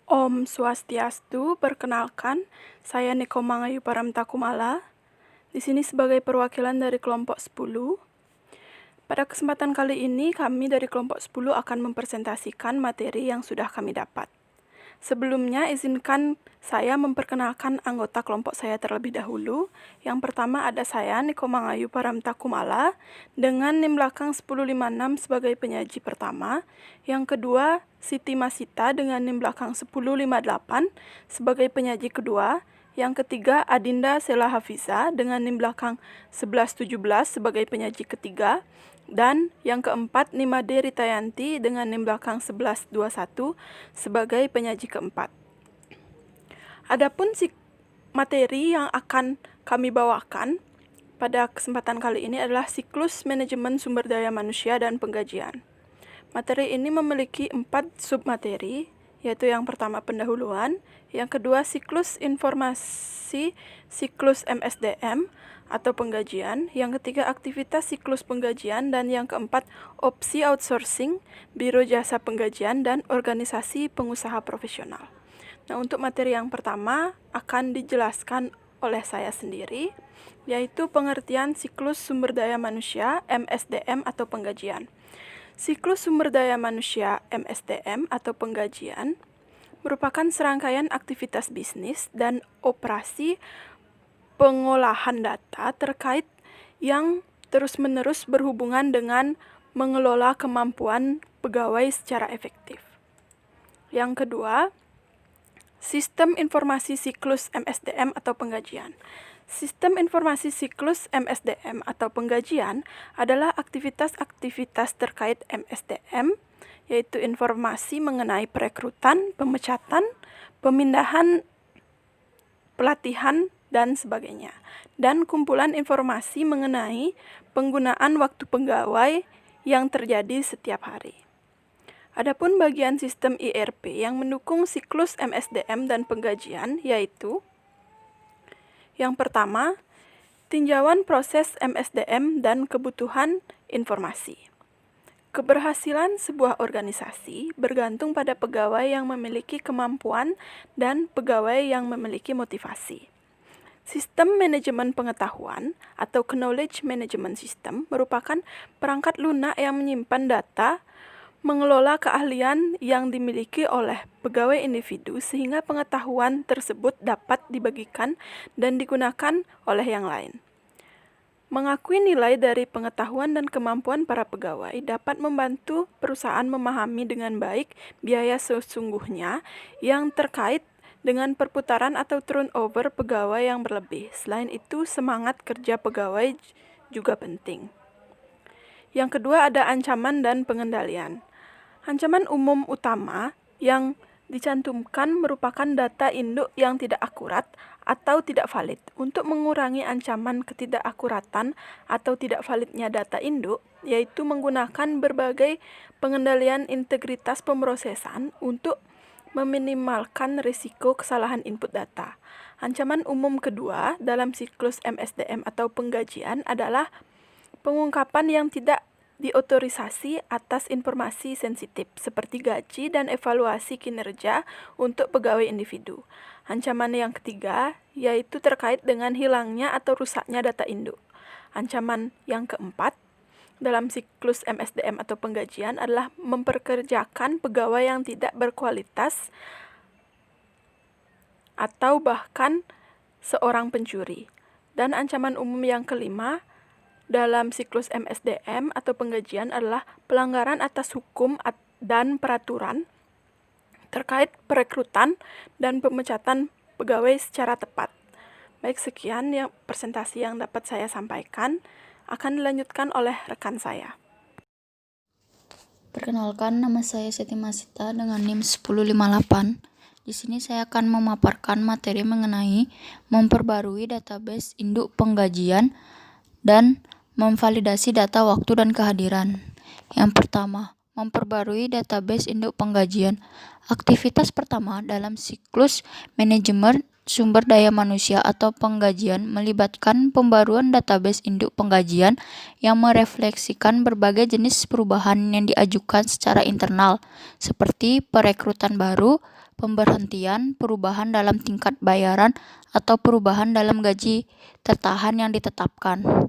Om Swastiastu, perkenalkan, saya Niko Mangayu Paramtakumala, di sini sebagai perwakilan dari kelompok 10. Pada kesempatan kali ini, kami dari kelompok 10 akan mempresentasikan materi yang sudah kami dapat. Sebelumnya, izinkan saya memperkenalkan anggota kelompok saya terlebih dahulu. Yang pertama ada saya, Niko Mangayu Paramtakumala, dengan NIM belakang 1056 sebagai penyaji pertama. Yang kedua, Siti Masita dengan NIM belakang 1058 sebagai penyaji kedua. Yang ketiga, Adinda Sela Hafiza dengan NIM belakang 1117 sebagai penyaji ketiga. Dan yang keempat, Nimade Ritayanti dengan NIM belakang 1121 sebagai penyaji keempat. Adapun materi yang akan kami bawakan pada kesempatan kali ini adalah siklus manajemen sumber daya manusia dan penggajian. Materi ini memiliki 4 submateri, yaitu yang pertama pendahuluan, yang kedua siklus informasi, siklus MSDM atau penggajian, yang ketiga aktivitas siklus penggajian, dan yang keempat opsi outsourcing, biro jasa penggajian, dan organisasi pengusaha profesional. Nah, untuk materi yang pertama akan dijelaskan oleh saya sendiri, yaitu pengertian siklus sumber daya manusia MSDM atau penggajian. Siklus sumber daya manusia MSDM atau penggajian merupakan serangkaian aktivitas bisnis dan operasi pengolahan data terkait yang terus-menerus berhubungan dengan mengelola kemampuan pegawai secara efektif. Yang kedua, sistem informasi siklus MSDM atau penggajian. Sistem informasi siklus MSDM atau penggajian adalah aktivitas-aktivitas terkait MSDM, yaitu informasi mengenai perekrutan, pemecatan, pemindahan, pelatihan, dan sebagainya. Dan kumpulan informasi mengenai penggunaan waktu pegawai yang terjadi setiap hari. Adapun bagian sistem IRP yang mendukung siklus MSDM dan penggajian yaitu yang pertama, tinjauan proses MSDM dan kebutuhan informasi. Keberhasilan sebuah organisasi bergantung pada pegawai yang memiliki kemampuan dan pegawai yang memiliki motivasi. Sistem manajemen pengetahuan atau Knowledge Management System merupakan perangkat lunak yang menyimpan data, mengelola keahlian yang dimiliki oleh pegawai individu sehingga pengetahuan tersebut dapat dibagikan dan digunakan oleh yang lain. Mengakui nilai dari pengetahuan dan kemampuan para pegawai dapat membantu perusahaan memahami dengan baik biaya sesungguhnya yang terkait dengan perputaran atau turnover pegawai yang berlebih. Selain itu, semangat kerja pegawai juga penting. Yang kedua ada ancaman dan pengendalian. Ancaman umum utama yang dicantumkan merupakan data induk yang tidak akurat atau tidak valid. Untuk mengurangi ancaman ketidakakuratan atau tidak validnya data induk, yaitu menggunakan berbagai pengendalian integritas pemrosesan untuk meminimalkan risiko kesalahan input data. Ancaman umum kedua dalam siklus MSDM atau penggajian adalah pengungkapan yang tidak diotorisasi atas informasi sensitif seperti gaji dan evaluasi kinerja untuk pegawai individu. Ancaman yang ketiga yaitu terkait dengan hilangnya atau rusaknya data induk. Ancaman yang keempat dalam siklus MSDM atau penggajian adalah memperkerjakan pegawai yang tidak berkualitas atau bahkan seorang pencuri. Dan ancaman umum yang kelima dalam siklus MSDM atau penggajian adalah pelanggaran atas hukum dan peraturan terkait perekrutan dan pemecatan pegawai secara tepat. Baik, sekian yang presentasi yang dapat saya sampaikan. Akan dilanjutkan oleh rekan saya. Perkenalkan, nama saya Siti Masita dengan NIM 1058. Di sini saya akan memaparkan materi mengenai memperbarui database induk penggajian dan memvalidasi data waktu dan kehadiran. Yang pertama, memperbarui database induk penggajian. Aktivitas pertama dalam siklus manajemen sumber daya manusia atau penggajian melibatkan pembaruan database induk penggajian yang merefleksikan berbagai jenis perubahan yang diajukan secara internal, seperti perekrutan baru, pemberhentian, perubahan dalam tingkat bayaran, atau perubahan dalam gaji tertahan yang ditetapkan.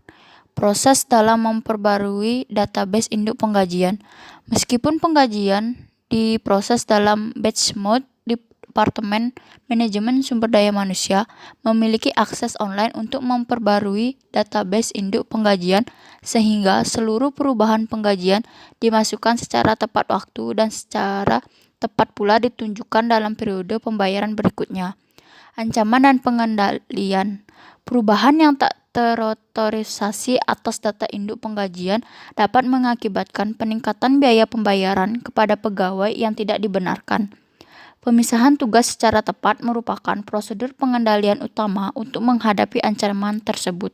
Proses dalam memperbarui database induk penggajian. Meskipun penggajian diproses dalam batch mode, Departemen Manajemen Sumber Daya Manusia memiliki akses online untuk memperbarui database induk penggajian sehingga seluruh perubahan penggajian dimasukkan secara tepat waktu dan secara tepat pula ditunjukkan dalam periode pembayaran berikutnya. Ancaman dan pengendalian. Perubahan yang tak terotorisasi atas data induk penggajian dapat mengakibatkan peningkatan biaya pembayaran kepada pegawai yang tidak dibenarkan. Pemisahan tugas secara tepat merupakan prosedur pengendalian utama untuk menghadapi ancaman tersebut.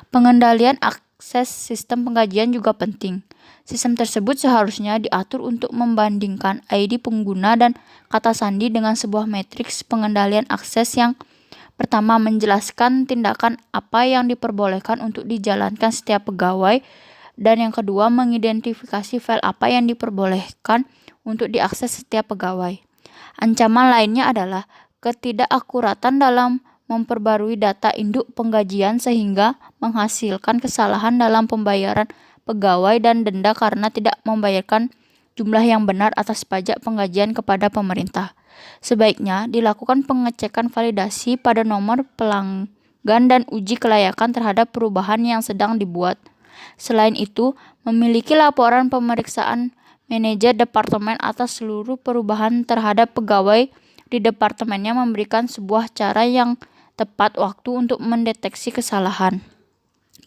Pengendalian akses sistem penggajian juga penting. Sistem tersebut seharusnya diatur untuk membandingkan ID pengguna dan kata sandi dengan sebuah matriks pengendalian akses yang pertama menjelaskan tindakan apa yang diperbolehkan untuk dijalankan setiap pegawai, dan yang kedua mengidentifikasi file apa yang diperbolehkan untuk diakses setiap pegawai. Ancaman lainnya adalah ketidakakuratan dalam memperbarui data induk penggajian sehingga menghasilkan kesalahan dalam pembayaran pegawai dan denda karena tidak membayarkan jumlah yang benar atas pajak penggajian kepada pemerintah. Sebaiknya dilakukan pengecekan validasi pada nomor pelanggan dan uji kelayakan terhadap perubahan yang sedang dibuat. Selain itu, memiliki laporan pemeriksaan manajer departemen atas seluruh perubahan terhadap pegawai di departemennya memberikan sebuah cara yang tepat waktu untuk mendeteksi kesalahan.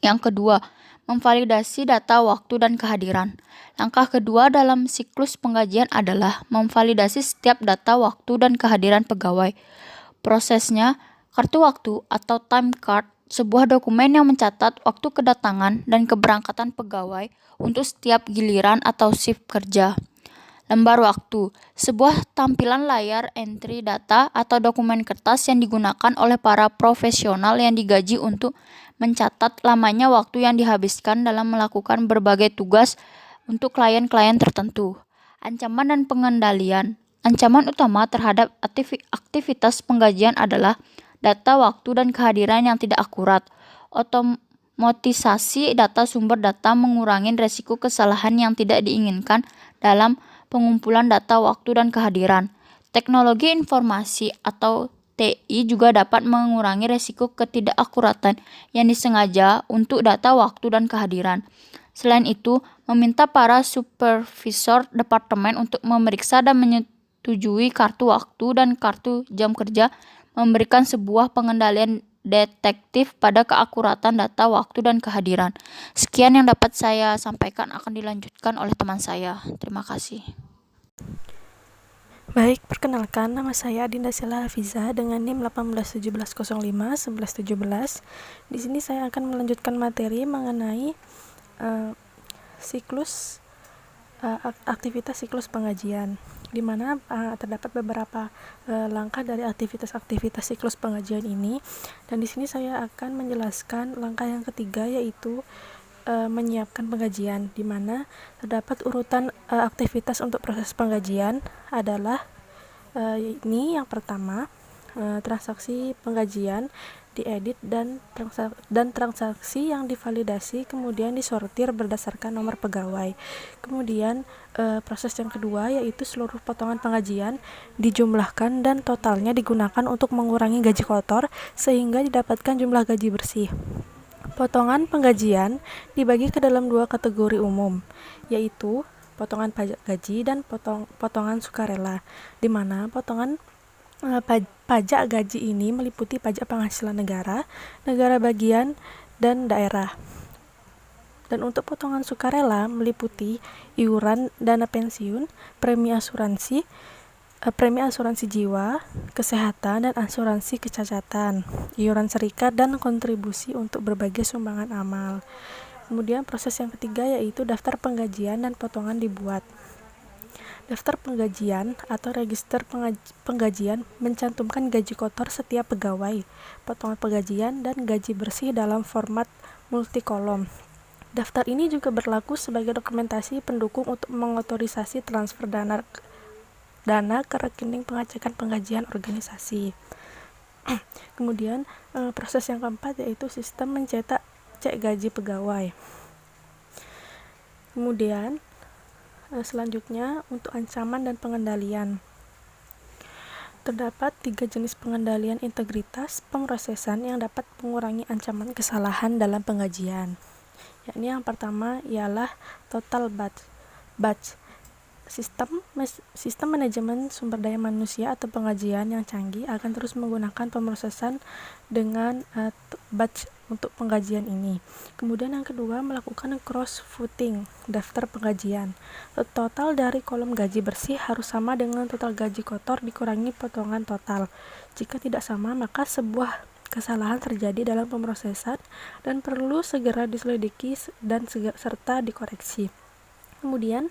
Yang kedua, memvalidasi data waktu dan kehadiran. Langkah kedua dalam siklus penggajian adalah memvalidasi setiap data waktu dan kehadiran pegawai. Prosesnya, kartu waktu atau time card, sebuah dokumen yang mencatat waktu kedatangan dan keberangkatan pegawai untuk setiap giliran atau shift kerja. Lembar waktu, sebuah tampilan layar entry data atau dokumen kertas yang digunakan oleh para profesional yang digaji untuk mencatat lamanya waktu yang dihabiskan dalam melakukan berbagai tugas untuk klien-klien tertentu. Ancaman dan pengendalian. Ancaman utama terhadap aktivitas penggajian adalah data waktu dan kehadiran yang tidak akurat. Otomatisasi data sumber data mengurangi resiko kesalahan yang tidak diinginkan dalam pengumpulan data waktu dan kehadiran. Teknologi informasi atau TI juga dapat mengurangi resiko ketidakakuratan yang disengaja untuk data waktu dan kehadiran. Selain itu, meminta para supervisor departemen untuk memeriksa dan menyetujui kartu waktu dan kartu jam kerja memberikan sebuah pengendalian detektif pada keakuratan data waktu dan kehadiran. Sekian yang dapat saya sampaikan, akan dilanjutkan oleh teman saya. Terima kasih. Baik, perkenalkan nama saya Adinda Sela Hafiza dengan NIM 1817051117. Di sini saya akan melanjutkan materi mengenai aktivitas siklus penggajian, di mana terdapat beberapa langkah dari aktivitas siklus penggajian ini, dan di sini saya akan menjelaskan langkah yang ketiga, yaitu menyiapkan penggajian, di mana terdapat urutan aktivitas untuk proses penggajian adalah ini yang pertama, transaksi penggajian diedit dan transaksi yang divalidasi kemudian disortir berdasarkan nomor pegawai. Kemudian proses yang kedua yaitu seluruh potongan penggajian dijumlahkan dan totalnya digunakan untuk mengurangi gaji kotor sehingga didapatkan jumlah gaji bersih. Potongan penggajian dibagi ke dalam dua kategori umum, yaitu potongan pajak gaji dan potongan sukarela, di mana potongan pajak gaji ini meliputi pajak penghasilan negara, negara bagian, dan daerah. Dan untuk potongan sukarela meliputi iuran dana pensiun, premi asuransi jiwa, kesehatan, dan asuransi kecacatan, iuran serikat, dan kontribusi untuk berbagai sumbangan amal. Kemudian proses yang ketiga yaitu daftar penggajian dan potongan dibuat. Daftar penggajian atau register penggajian mencantumkan gaji kotor setiap pegawai, potongan penggajian, dan gaji bersih dalam format multikolom. Daftar ini juga berlaku sebagai dokumentasi pendukung untuk mengotorisasi transfer dana dana ke rekening pengecekan penggajian organisasi. Kemudian proses yang keempat yaitu sistem mencetak cek gaji pegawai. Kemudian selanjutnya untuk ancaman dan pengendalian. Terdapat 3 jenis pengendalian integritas pemrosesan yang dapat mengurangi ancaman kesalahan dalam penggajian. Yakni yang pertama ialah total batch. Sistem manajemen sumber daya manusia atau penggajian yang canggih akan terus menggunakan pemrosesan dengan batch untuk penggajian ini. Kemudian yang kedua, melakukan cross-voting daftar penggajian. Total dari kolom gaji bersih harus sama dengan total gaji kotor dikurangi potongan total. Jika tidak sama, maka sebuah kesalahan terjadi dalam pemrosesan dan perlu segera diselidiki dan serta dikoreksi. Kemudian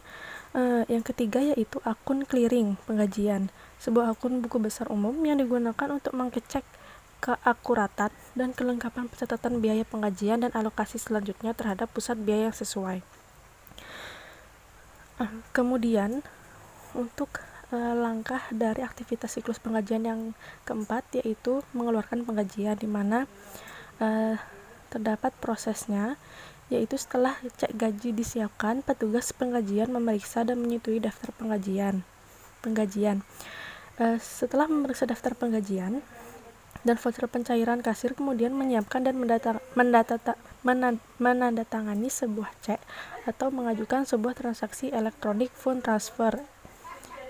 yang ketiga yaitu akun clearing penggajian, sebuah akun buku besar umum yang digunakan untuk mengecek keakuratan dan kelengkapan pencatatan biaya penggajian dan alokasi selanjutnya terhadap pusat biaya yang sesuai. Kemudian untuk langkah dari aktivitas siklus penggajian yang keempat yaitu mengeluarkan penggajian, di mana terdapat prosesnya, yaitu setelah cek gaji disiapkan, petugas penggajian memeriksa dan menyetujui daftar penggajian. Setelah memeriksa daftar penggajian dan voucher pencairan, kasir kemudian menyiapkan dan menandatangani sebuah cek atau mengajukan sebuah transaksi elektronik fund transfer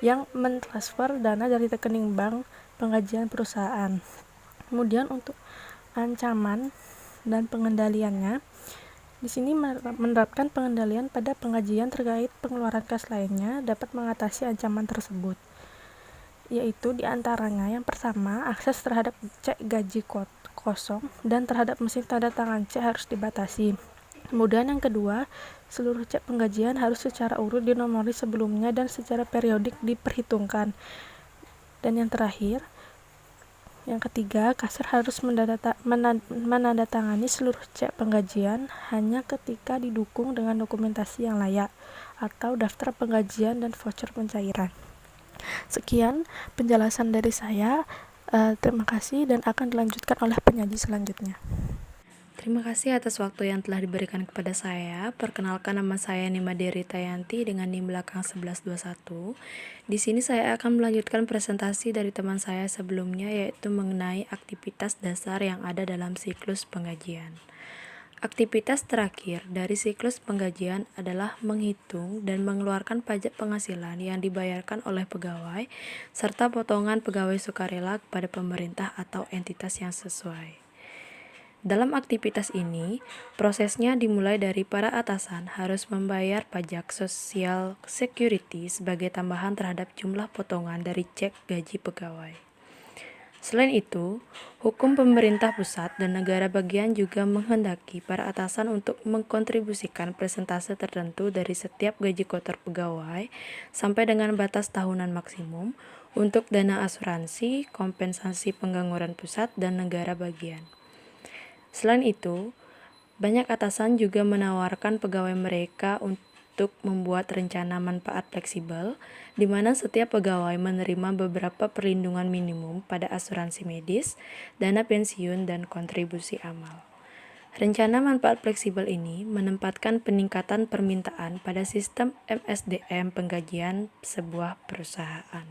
yang mentransfer dana dari rekening bank penggajian perusahaan. Kemudian untuk ancaman dan pengendaliannya, di sini menerapkan pengendalian pada penggajian terkait pengeluaran kas lainnya dapat mengatasi ancaman tersebut, yaitu diantaranya yang pertama, akses terhadap cek gaji kosong dan terhadap mesin tanda tangan cek harus dibatasi. Kemudian yang kedua, seluruh cek penggajian harus secara urut dinomori sebelumnya dan secara periodik diperhitungkan. Dan yang terakhir, yang ketiga, kasir harus menandatangani seluruh cek penggajian hanya ketika didukung dengan dokumentasi yang layak atau daftar penggajian dan voucher pencairan. Sekian penjelasan dari saya. Terima kasih dan akan dilanjutkan oleh penyaji selanjutnya. Terima kasih atas waktu yang telah diberikan kepada saya. Perkenalkan, nama saya Nima Deri Tayanti dengan NIM belakang 1121. Di sini saya akan melanjutkan presentasi dari teman saya sebelumnya, yaitu mengenai aktivitas dasar yang ada dalam siklus penggajian. Aktivitas terakhir dari siklus penggajian adalah menghitung dan mengeluarkan pajak penghasilan yang dibayarkan oleh pegawai serta potongan pegawai sukarela kepada pemerintah atau entitas yang sesuai. Dalam aktivitas ini, prosesnya dimulai dari para atasan harus membayar pajak Social Security sebagai tambahan terhadap jumlah potongan dari cek gaji pegawai. Selain itu, hukum pemerintah pusat dan negara bagian juga menghendaki para atasan untuk mengkontribusikan persentase tertentu dari setiap gaji kotor pegawai sampai dengan batas tahunan maksimum untuk dana asuransi, kompensasi pengangguran pusat, dan negara bagian. Selain itu, banyak atasan juga menawarkan pegawai mereka untuk membuat rencana manfaat fleksibel, di mana setiap pegawai menerima beberapa perlindungan minimum pada asuransi medis, dana pensiun, dan kontribusi amal. Rencana manfaat fleksibel ini menempatkan peningkatan permintaan pada sistem MSDM penggajian sebuah perusahaan.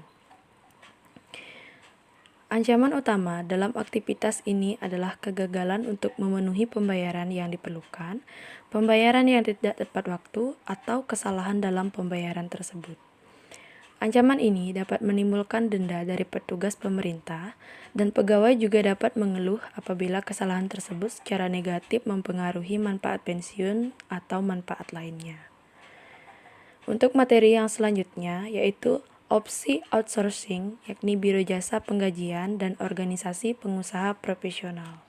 Ancaman utama dalam aktivitas ini adalah kegagalan untuk memenuhi pembayaran yang diperlukan, pembayaran yang tidak tepat waktu, atau kesalahan dalam pembayaran tersebut. Ancaman ini dapat menimbulkan denda dari petugas pemerintah, dan pegawai juga dapat mengeluh apabila kesalahan tersebut secara negatif mempengaruhi manfaat pensiun atau manfaat lainnya. Untuk materi yang selanjutnya, yaitu opsi outsourcing, yakni Biro Jasa Penggajian dan organisasi pengusaha profesional.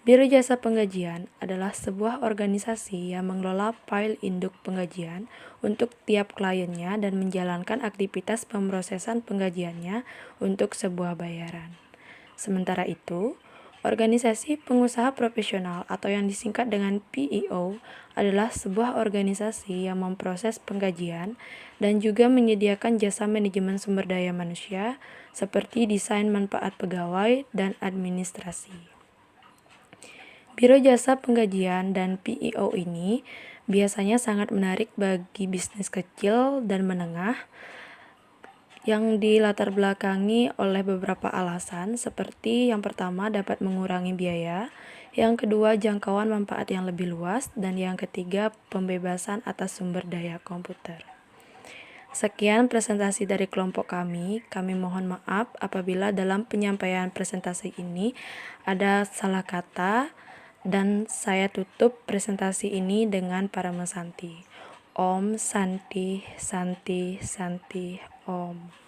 Biro Jasa Penggajian adalah sebuah organisasi yang mengelola file induk penggajian untuk tiap kliennya dan menjalankan aktivitas pemrosesan penggajiannya untuk sebuah bayaran. Sementara itu, Organisasi Pengusaha Profesional atau yang disingkat dengan PEO adalah sebuah organisasi yang memproses penggajian dan juga menyediakan jasa manajemen sumber daya manusia seperti desain manfaat pegawai dan administrasi. Biro Jasa Penggajian dan PEO ini biasanya sangat menarik bagi bisnis kecil dan menengah yang dilatar belakangi oleh beberapa alasan seperti yang pertama dapat mengurangi biaya, yang kedua jangkauan manfaat yang lebih luas, dan yang ketiga pembebasan atas sumber daya komputer. Sekian presentasi dari kelompok kami mohon maaf apabila dalam penyampaian presentasi ini ada salah kata, dan saya tutup presentasi ini dengan Paramasanti. Om Santi Santi Santi Om.